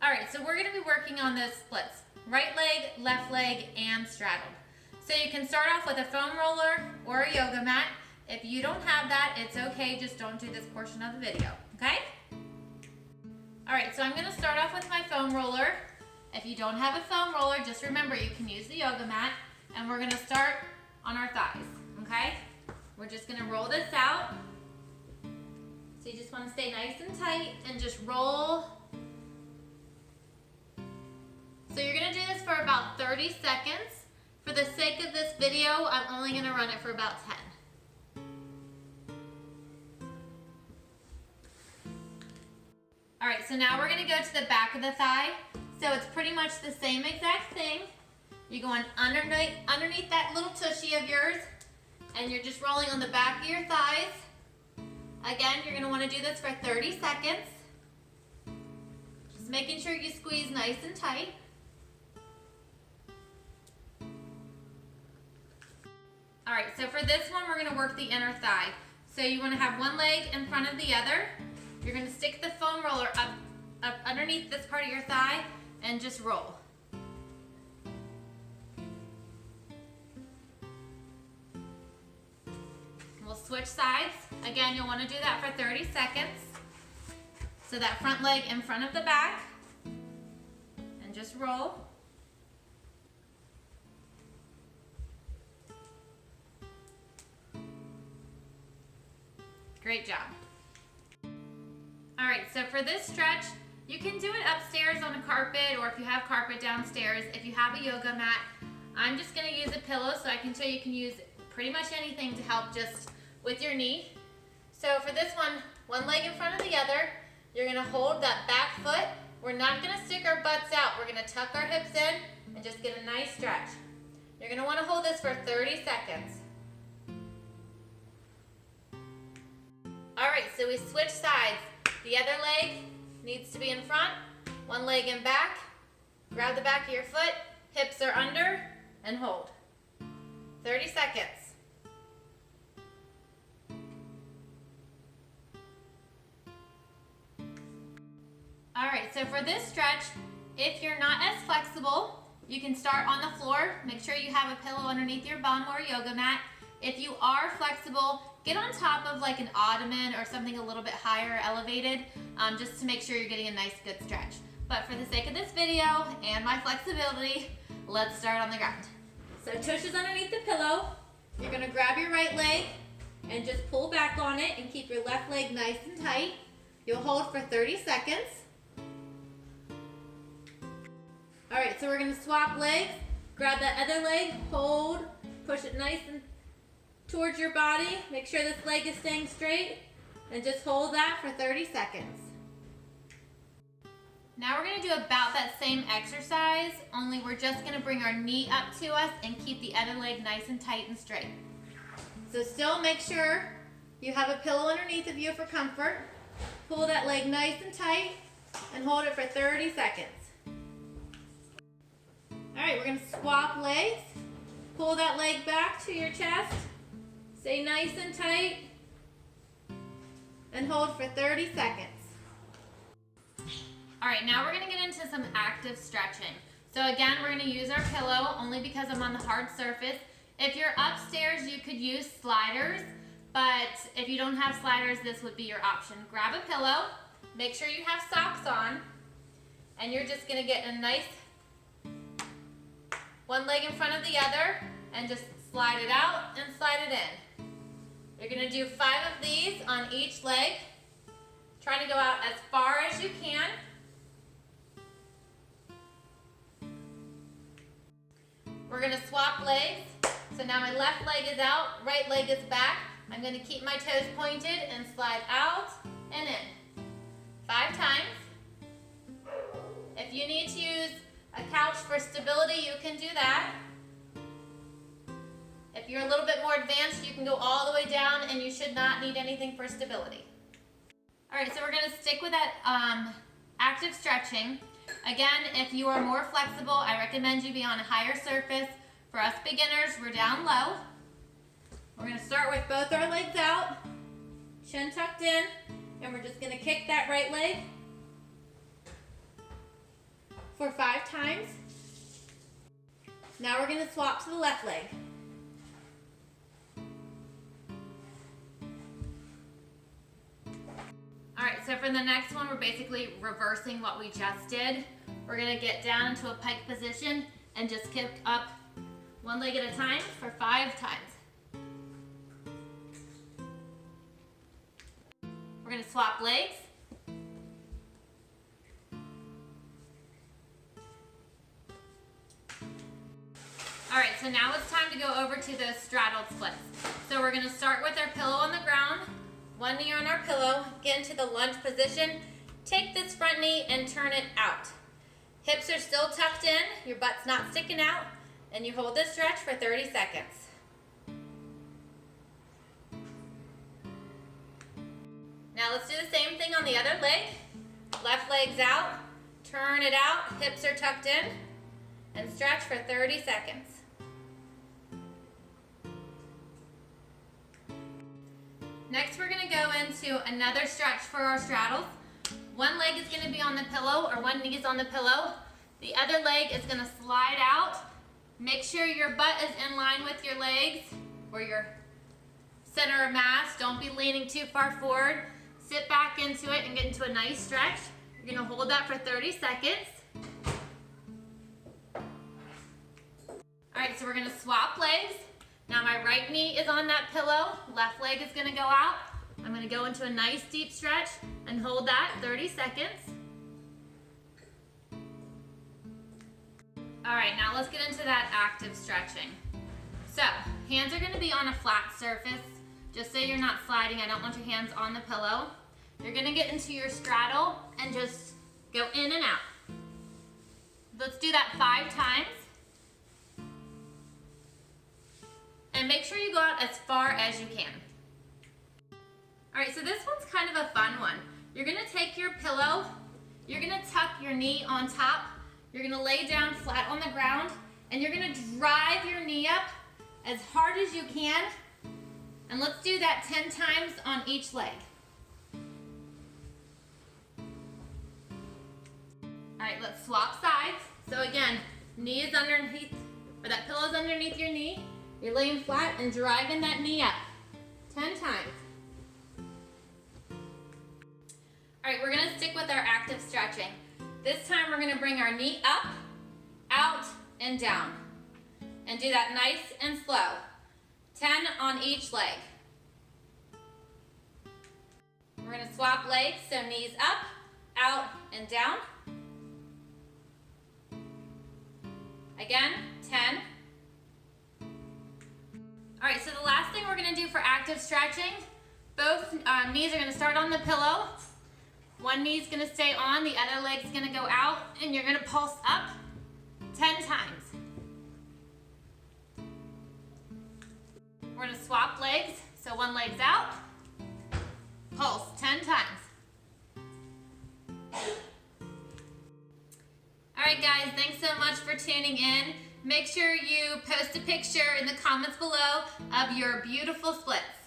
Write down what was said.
All right, so we're gonna be working on those splits. Right leg, left leg, and straddled. So you can start off with a foam roller or a yoga mat. If you don't have that, it's okay, just don't do this portion of the video, okay? All right, so I'm gonna start off with my foam roller. If you don't have a foam roller, just remember you can use the yoga mat, and we're gonna start on our thighs, okay? We're just gonna roll this out. So you just wanna stay nice and tight and just roll. So you're gonna do this for about 30 seconds. For the sake of this video, I'm only gonna run it for about 10. All right, so now we're gonna go to the back of the thigh. So it's pretty much the same exact thing. You're going underneath that little tushy of yours, and you're just rolling on the back of your thighs. Again, you're gonna wanna do this for 30 seconds. Just making sure you squeeze nice and tight. All right, so for this one, we're gonna work the inner thigh. So you wanna have one leg in front of the other. You're gonna stick the foam roller up underneath this part of your thigh and just roll. We'll switch sides. Again, you'll wanna do that for 30 seconds. So that front leg in front of the back, and just roll. Great job. All right, so for this stretch, you can do it upstairs on a carpet, or if you have carpet downstairs. If you have a yoga mat, I'm just gonna use a pillow so I can show you can use pretty much anything to help just with your knee. So for this one leg in front of the other, you're gonna hold that back foot. We're not gonna stick our butts out. We're gonna tuck our hips in and just get a nice stretch. You're gonna wanna hold this for 30 seconds. All right, so we switch sides. The other leg needs to be in front, one leg in back. Grab the back of your foot, hips are under, and hold. 30 seconds. All right, so for this stretch, if you're not as flexible, you can start on the floor. Make sure you have a pillow underneath your bum or a yoga mat. If you are flexible, get on top of like an ottoman or something a little bit higher elevated, just to make sure you're getting a nice good stretch. But for the sake of this video and my flexibility, let's start on the ground. So tush is underneath the pillow. You're gonna grab your right leg and just pull back on it and keep your left leg nice and tight. You'll hold for 30 seconds. All right, so we're gonna swap legs. Grab that other leg, hold, push it nice and towards your body. Make sure this leg is staying straight, and just hold that for 30 seconds. Now we're gonna do about that same exercise, only we're just gonna bring our knee up to us and keep the other leg nice and tight and straight. So still make sure you have a pillow underneath of you for comfort. Pull that leg nice and tight and hold it for 30 seconds. All right, we're gonna swap legs. Pull that leg back to your chest. Stay nice and tight and hold for 30 seconds. All right, now we're gonna get into some active stretching. So again, we're gonna use our pillow only because I'm on the hard surface. If you're upstairs, you could use sliders, but if you don't have sliders, this would be your option. Grab a pillow, make sure you have socks on, and you're just gonna get a nice one leg in front of the other and just slide it out and slide it in. You're gonna do 5 of these on each leg. Try to go out as far as you can. We're gonna swap legs. So now my left leg is out, right leg is back. I'm gonna keep my toes pointed and slide out and in. 5 times. If you need to use a couch for stability, you can do that. If you're a little bit more advanced, you can go all the way down and you should not need anything for stability. All right, so we're gonna stick with that active stretching. Again, if you are more flexible, I recommend you be on a higher surface. For us beginners, we're down low. We're gonna start with both our legs out, chin tucked in, and we're just gonna kick that right leg. for 5 times. Now we're going to swap to the left leg. All right, so for the next one, we're basically reversing what we just did. We're going to get down into a pike position and just kick up one leg at a time for 5 times. We're going to swap legs. All right, so now it's time to go over to those straddled splits. So we're going to start with our pillow on the ground, one knee on our pillow, get into the lunge position, take this front knee and turn it out. Hips are still tucked in, your butt's not sticking out, and you hold this stretch for 30 seconds. Now let's do the same thing on the other leg. Left leg's out, turn it out, hips are tucked in, and stretch for 30 seconds. Next, we're gonna go into another stretch for our straddles. One leg is gonna be on the pillow, or one knee is on the pillow. The other leg is gonna slide out. Make sure your butt is in line with your legs, or your center of mass. Don't be leaning too far forward. Sit back into it and get into a nice stretch. You're gonna hold that for 30 seconds. All right, so we're gonna swap legs. Now my right knee is on that pillow, left leg is gonna go out. I'm gonna go into a nice deep stretch and hold that 30 seconds. All right, now let's get into that active stretching. So, hands are gonna be on a flat surface, just so you're not sliding. I don't want your hands on the pillow. You're gonna get into your straddle and just go in and out. Let's do that 5 times. And make sure you go out as far as you can. All right, so this one's kind of a fun one. You're gonna take your pillow, you're gonna tuck your knee on top, you're gonna lay down flat on the ground, and you're gonna drive your knee up as hard as you can. And let's do that 10 times on each leg. All right, let's swap sides. So again, knee is underneath, or that pillow is underneath your knee. You're laying flat and driving that knee up 10 times. All right, we're gonna stick with our active stretching. This time we're gonna bring our knee up, out, and down. And do that nice and slow. 10 on each leg. We're gonna swap legs, so knees up, out, and down. Again, 10. All right, so the last thing we're gonna do for active stretching, both knees are gonna start on the pillow. One knee's gonna stay on, the other leg's gonna go out, and you're gonna pulse up 10 times. We're gonna swap legs, so one leg's out, pulse 10 times. All right, guys, thanks so much for tuning in. Make sure you post a picture in the comments below of your beautiful splits.